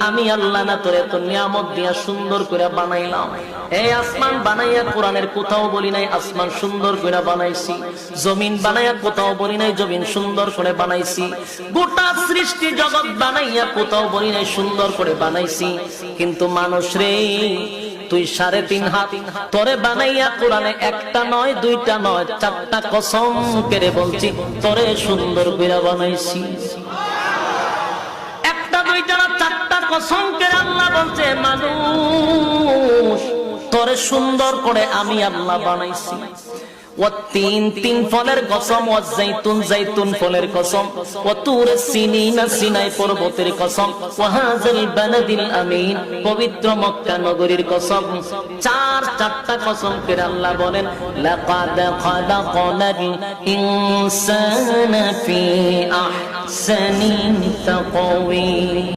আমি আল্লাহ না তোরে তো নিয়ামত দিয়া সুন্দর করে বানাইলাম। এই আসমান বানাইয়া কোরআনের কোথাও বলি নাই আসমান সুন্দর করে বানাইছি, জমিন বানাইয়া কোথাও বলি নাই জমিন সুন্দর করে বানাইছি, গোটা সৃষ্টি জগৎ বানাইয়া কোথাও বলি নাই সুন্দর করে বানাইছি। কিন্তু মানুষ রে, তুই 3.5 হাত তোরে বানাইয়া কোরআনে একটা নয় দুইটা নয় 4টা কসম করে বলছি তোরে সুন্দর করে বানাইছি। কসম করে আল্লাহ বলছে মানুষ তোরে সুন্দর করে আমি আল্লাহ বানাইছি। তিন ফলের কসম, জাইতুন ফলের কসম, সিনাই পর্বতের কসম, বালাদিল আমিন পবিত্র মক্কা নগরীর কসম। 4টা কসম করে আল্লাহ বলেন লাকাদ খালাকনাল ইনসানা ফি আহসানি তাকওয়িম।